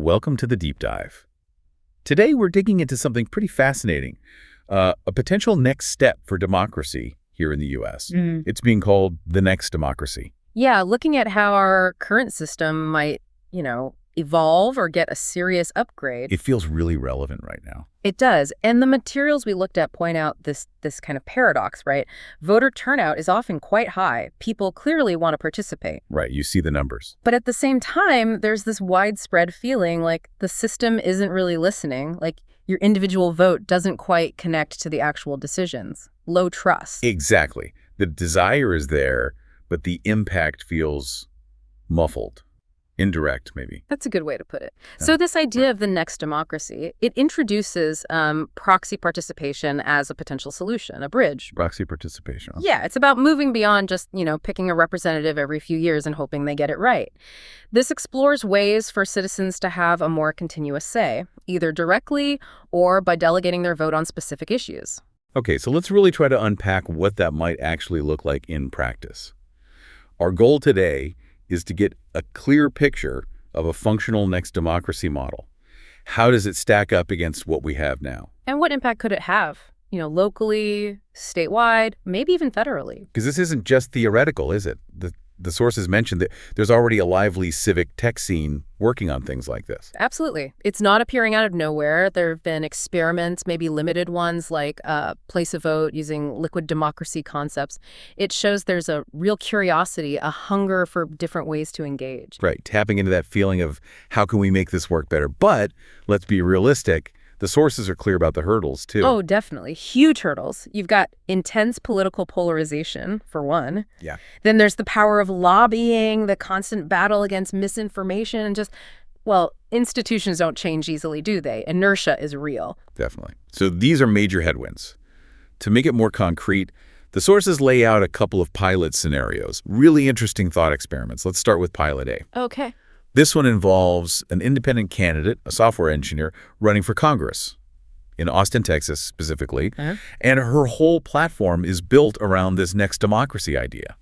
welcome to the Deep Dive. Today we're digging into something pretty fascinating, a potential next step for democracy here in the U.S. It's being called the next democracy. Yeah, looking at how our current system might, evolve or get a serious upgrade. It feels really relevant right now. It does. And the materials we looked at point out this kind of paradox, right? Voter turnout is often quite high. People clearly want to participate. Right, you see the numbers. But at the same time, there's this widespread feeling like the system isn't really listening, like your individual vote doesn't quite connect to the actual decisions. Low trust. Exactly. The desire is there, but the impact feels muffled. Indirect, maybe. That's a good way to put it. So this idea of the next democracy, it introduces proxy participation as a potential solution, a bridge. Proxy participation. Yeah, it's about moving beyond just, picking a representative every few years and hoping they get it right. This explores ways for citizens to have a more continuous say, either directly or by delegating their vote on specific issues. Okay, so let's really try to unpack what that might actually look like in practice. Our goal today is to get a clear picture of a functional next democracy model. How does it stack up against what we have now? And what impact could it have? Locally, statewide, maybe even federally. Because this isn't just theoretical, is it? The sources mentioned that there's already a lively civic tech scene working on things like this. Absolutely. It's not appearing out of nowhere. There have been experiments, maybe limited ones, like Place a Vote using liquid democracy concepts. It shows there's a real curiosity, a hunger for different ways to engage. Right, tapping into that feeling of how can we make this work better? But let's be realistic. The sources are clear about the hurdles, too. Oh, definitely. Huge hurdles. You've got intense political polarization, for one. Yeah. Then there's the power of lobbying, the constant battle against misinformation, and institutions don't change easily, do they? Inertia is real. Definitely. So these are major headwinds. To make it more concrete, the sources lay out a couple of pilot scenarios, really interesting thought experiments. Let's start with pilot A. Okay. This one involves an independent candidate, a software engineer, running for Congress in Austin, Texas, specifically. And her whole platform is built around this next democracy idea.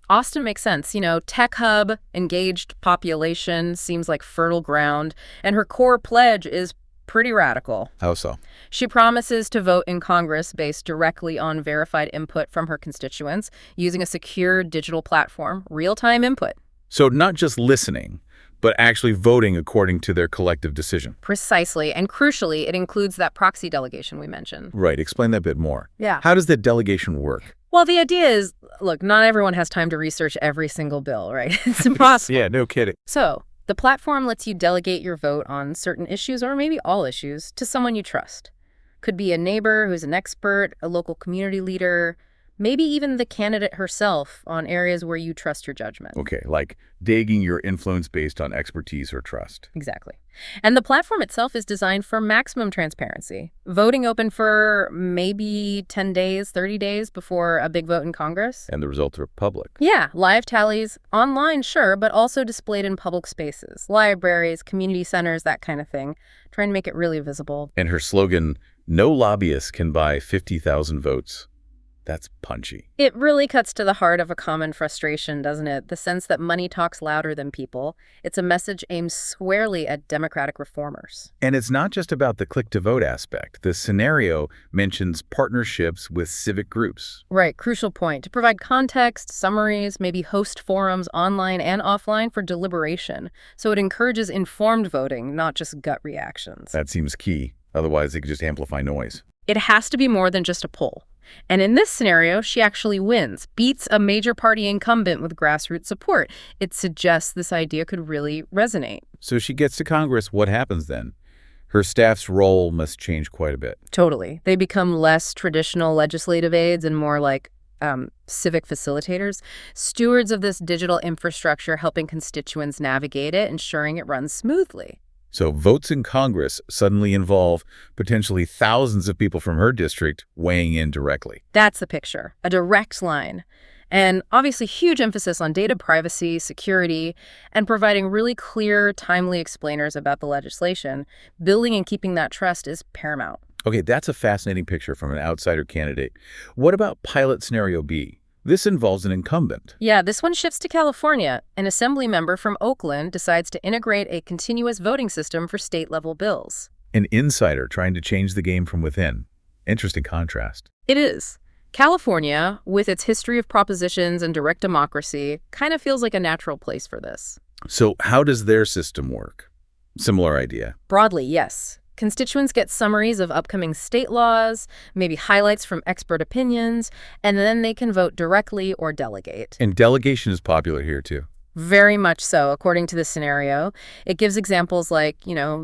Austin makes sense. Tech hub, engaged population, seems like fertile ground. And her core pledge is pretty radical. How so? She promises to vote in Congress based directly on verified input from her constituents using a secure digital platform, real-time input. So not just listening, but actually voting according to their collective decision. Precisely. And crucially, it includes that proxy delegation we mentioned. Right. Explain that a bit more. Yeah. How does that delegation work? Well, the idea is, look, not everyone has time to research every single bill, right? It's impossible. Yeah, no kidding. So the platform lets you delegate your vote on certain issues, or maybe all issues, to someone you trust. Could be a neighbor who's an expert, a local community leader, maybe even the candidate herself on areas where you trust your judgment. Okay, like digging your influence based on expertise or trust. Exactly. And the platform itself is designed for maximum transparency. Voting open for maybe 10 days, 30 days before a big vote in Congress. And the results are public. Yeah, live tallies, online, sure, but also displayed in public spaces, libraries, community centers, that kind of thing. Trying to make it really visible. And her slogan, "No lobbyist can buy 50,000 votes." That's punchy. It really cuts to the heart of a common frustration, doesn't it? The sense that money talks louder than people. It's a message aimed squarely at democratic reformers. And it's not just about the click-to-vote aspect. The scenario mentions partnerships with civic groups. Right, crucial point. To provide context, summaries, maybe host forums online and offline for deliberation. So it encourages informed voting, not just gut reactions. That seems key. Otherwise, it could just amplify noise. It has to be more than just a poll. And in this scenario, she actually wins, beats a major party incumbent with grassroots support. It suggests this idea could really resonate. So she gets to Congress. What happens then? Her staff's role must change quite a bit. Totally. They become less traditional legislative aides and more like civic facilitators, stewards of this digital infrastructure, helping constituents navigate it, ensuring it runs smoothly. So votes in Congress suddenly involve potentially thousands of people from her district weighing in directly. That's the picture, a direct line. And obviously huge emphasis on data privacy, security, and providing really clear, timely explainers about the legislation. Building and keeping that trust is paramount. Okay, that's a fascinating picture from an outsider candidate. What about pilot scenario B? This involves an incumbent. Yeah, this one shifts to California. An assembly member from Oakland decides to integrate a continuous voting system for state-level bills. An insider trying to change the game from within. Interesting contrast. It is. California, with its history of propositions and direct democracy, kind of feels like a natural place for this. So how does their system work? Similar idea. Broadly, yes. Constituents get summaries of upcoming state laws, maybe highlights from expert opinions, and then they can vote directly or delegate. And delegation is popular here, too. Very much so, according to this scenario. It gives examples like,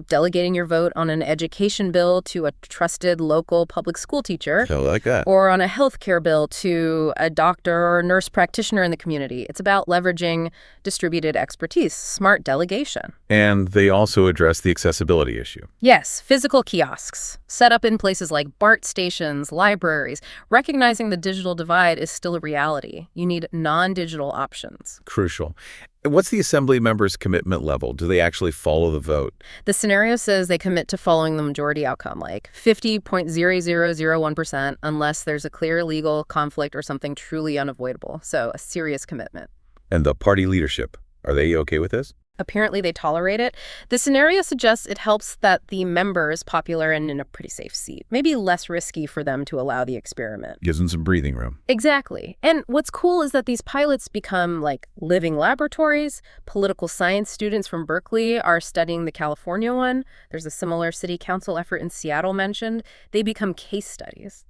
delegating your vote on an education bill to a trusted local public school teacher. So like that. Or on a healthcare bill to a doctor or nurse practitioner in the community. It's about leveraging distributed expertise, smart delegation. And they also address the accessibility issue. Yes, physical kiosks, set up in places like BART stations, libraries. Recognizing the digital divide is still a reality. You need non-digital options. Crucial. What's the assembly members' commitment level? Do they actually follow the vote? The scenario says they commit to following the majority outcome, like 50.0001%, unless there's a clear legal conflict or something truly unavoidable. So a serious commitment. And the party leadership, are they okay with this? Apparently they tolerate it. The scenario suggests it helps that the member is popular and in a pretty safe seat. Maybe less risky for them to allow the experiment. Gives them some breathing room. Exactly. And what's cool is that these pilots become like living laboratories. Political science students from Berkeley are studying the California one. There's a similar city council effort in Seattle mentioned. They become case studies.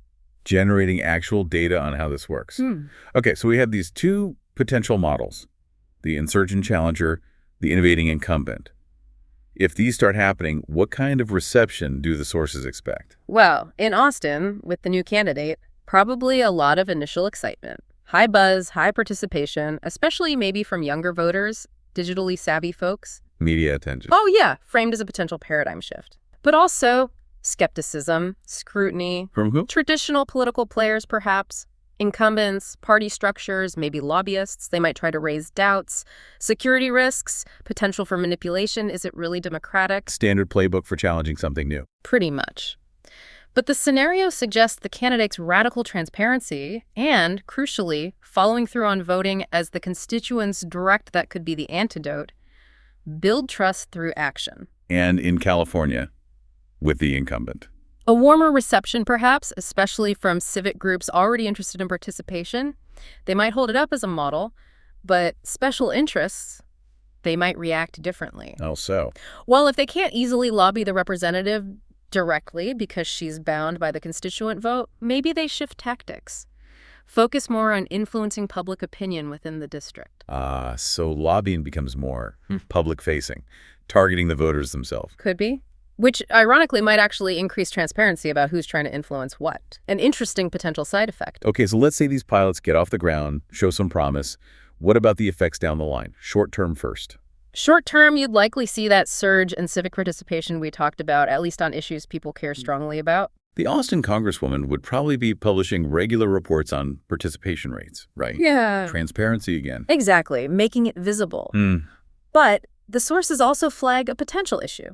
Generating actual data on how this works. Okay, so we have these two potential models, the insurgent challenger, the innovating incumbent. If these start happening, what kind of reception do the sources expect? Well, in Austin, with the new candidate, probably a lot of initial excitement. High buzz, high participation, especially maybe from younger voters, digitally savvy folks. Media attention. Oh yeah, framed as a potential paradigm shift. But also skepticism, scrutiny. From who? Traditional political players, perhaps. Incumbents, party structures, maybe lobbyists. They might try to raise doubts. Security risks, potential for manipulation. Is it really democratic? Standard playbook for challenging something new. Pretty much. But the scenario suggests the candidate's radical transparency and, crucially, following through on voting as the constituents direct that could be the antidote, build trust through action. And in California, with the incumbent. A warmer reception, perhaps, especially from civic groups already interested in participation. They might hold it up as a model, but special interests, they might react differently. Oh, so? Well, if they can't easily lobby the representative directly because she's bound by the constituent vote, maybe they shift tactics. Focus more on influencing public opinion within the district. So lobbying becomes more public-facing, targeting the voters themselves. Could be. Which, ironically, might actually increase transparency about who's trying to influence what. An interesting potential side effect. Okay, so let's say these pilots get off the ground, show some promise. What about the effects down the line? Short term first. Short term, you'd likely see that surge in civic participation we talked about, at least on issues people care strongly about. The Austin Congresswoman would probably be publishing regular reports on participation rates, right? Yeah. Transparency again. Exactly, making it visible. But the sources also flag a potential issue.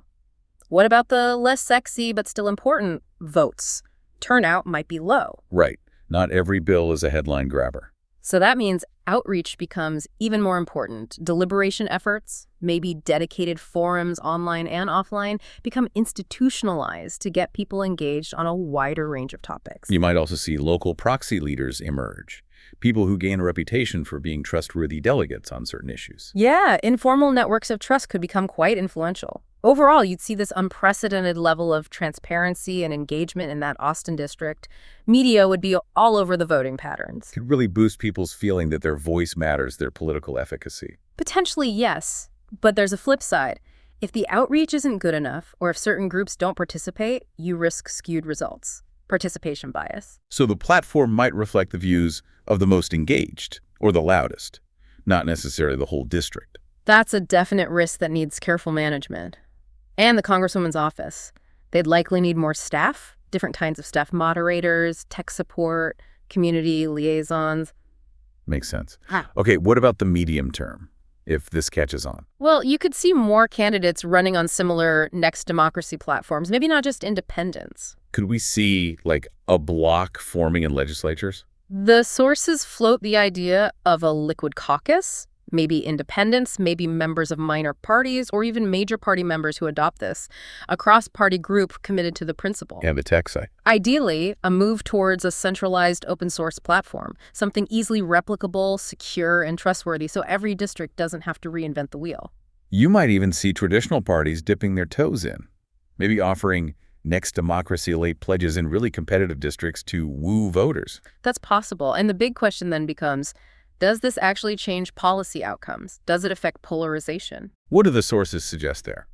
What about the less sexy but still important votes? Turnout might be low. Right. Not every bill is a headline grabber. So that means outreach becomes even more important. Deliberation efforts, maybe dedicated forums online and offline, become institutionalized to get people engaged on a wider range of topics. You might also see local proxy leaders emerge, people who gain a reputation for being trustworthy delegates on certain issues. Yeah, informal networks of trust could become quite influential. Overall, you'd see this unprecedented level of transparency and engagement in that Austin district. Media would be all over the voting patterns. Could really boost people's feeling that their voice matters, their political efficacy. Potentially, yes. But there's a flip side. If the outreach isn't good enough, or if certain groups don't participate, you risk skewed results. Participation bias. So the platform might reflect the views of the most engaged, or the loudest, not necessarily the whole district. That's a definite risk that needs careful management. And the Congresswoman's office. They'd likely need more staff, different kinds of staff, moderators, tech support, community liaisons. Makes sense. Okay, what about the medium term, if this catches on? Well, you could see more candidates running on similar next democracy platforms, maybe not just independents. Could we see, like, a block forming in legislatures? The sources float the idea of a liquid caucus, maybe independents, maybe members of minor parties, or even major party members who adopt this, a cross-party group committed to the principle. Yeah, the tech side. Ideally, a move towards a centralized open source platform, something easily replicable, secure, and trustworthy so every district doesn't have to reinvent the wheel. You might even see traditional parties dipping their toes in, maybe offering next democracy-late pledges in really competitive districts to woo voters. That's possible. And the big question then becomes, does this actually change policy outcomes? Does it affect polarization? What do the sources suggest there?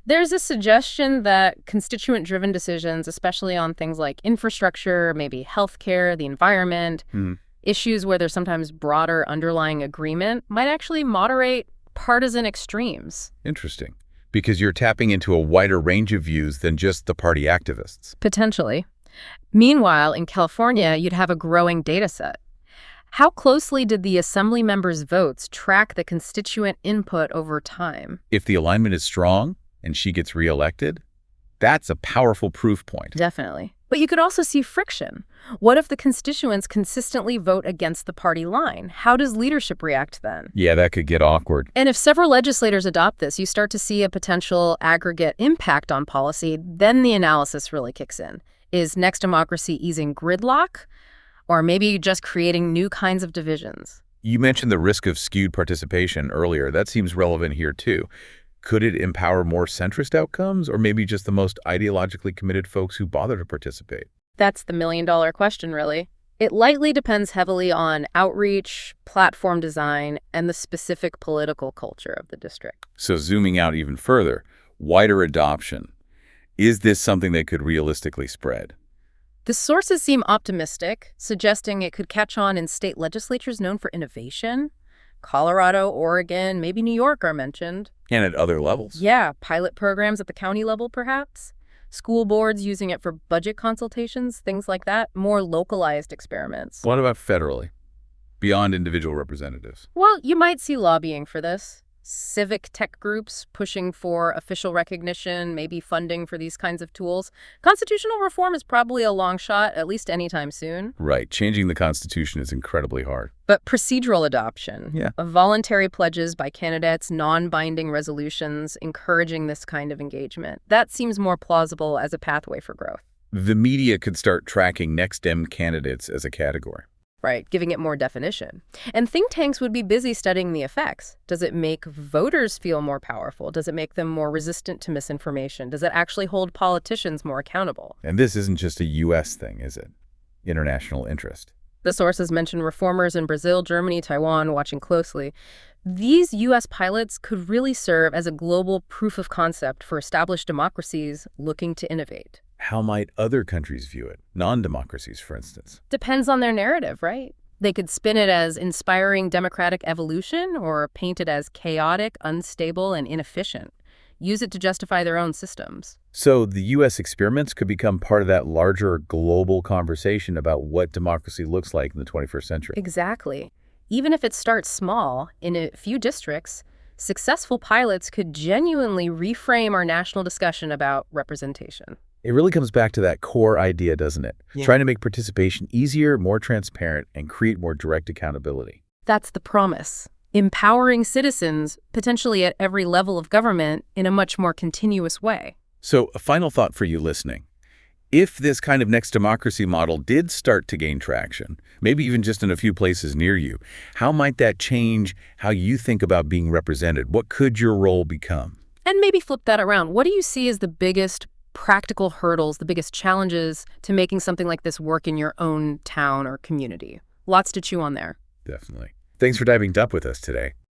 There's a suggestion that constituent-driven decisions, especially on things like infrastructure, maybe healthcare, the environment, issues where there's sometimes broader underlying agreement, might actually moderate partisan extremes. Interesting. Because you're tapping into a wider range of views than just the party activists. Potentially. Meanwhile, in California, you'd have a growing data set. How closely did the assembly members' votes track the constituent input over time? If the alignment is strong and she gets reelected, that's a powerful proof point. Definitely. But you could also see friction. What if the constituents consistently vote against the party line? How does leadership react then? Yeah, that could get awkward. And if several legislators adopt this, you start to see a potential aggregate impact on policy, then the analysis really kicks in. Is next democracy easing gridlock? Or maybe just creating new kinds of divisions? You mentioned the risk of skewed participation earlier. That seems relevant here, too. Could it empower more centrist outcomes, or maybe just the most ideologically committed folks who bother to participate? That's the million-dollar question, really. It likely depends heavily on outreach, platform design, and the specific political culture of the district. So zooming out even further, wider adoption. Is this something that could realistically spread? The sources seem optimistic, suggesting it could catch on in state legislatures known for innovation. Colorado, Oregon, maybe New York are mentioned. And at other levels? Yeah, pilot programs at the county level, perhaps. School boards using it for budget consultations, things like that. More localized experiments. What about federally, beyond individual representatives? Well, you might see lobbying for this. Civic tech groups pushing for official recognition, maybe funding for these kinds of tools. Constitutional reform is probably a long shot, at least anytime soon. Right. Changing the Constitution is incredibly hard. But procedural adoption, Yeah. Voluntary pledges by candidates, non-binding resolutions, encouraging this kind of engagement, that seems more plausible as a pathway for growth. The media could start tracking next Dem candidates as a category. Right, giving it more definition. And think tanks would be busy studying the effects. Does it make voters feel more powerful? Does it make them more resistant to misinformation? Does it actually hold politicians more accountable? And this isn't just a U.S. thing, is it? International interest. The sources mention reformers in Brazil, Germany, Taiwan watching closely. These U.S. pilots could really serve as a global proof of concept for established democracies looking to innovate. How might other countries view it? Non-democracies, for instance. Depends on their narrative, right? They could spin it as inspiring democratic evolution or paint it as chaotic, unstable, and inefficient. Use it to justify their own systems. So the U.S. experiments could become part of that larger global conversation about what democracy looks like in the 21st century. Exactly. Even if it starts small, in a few districts, successful pilots could genuinely reframe our national discussion about representation. It really comes back to that core idea, doesn't it? Yeah. Trying to make participation easier, more transparent, and create more direct accountability. That's the promise. Empowering citizens, potentially at every level of government, in a much more continuous way. So, a final thought for you listening. If this kind of next democracy model did start to gain traction, maybe even just in a few places near you, how might that change how you think about being represented? What could your role become? And maybe flip that around. What do you see as the biggest practical hurdles, the biggest challenges to making something like this work in your own town or community? Lots to chew on there. Definitely. Thanks for diving up with us today.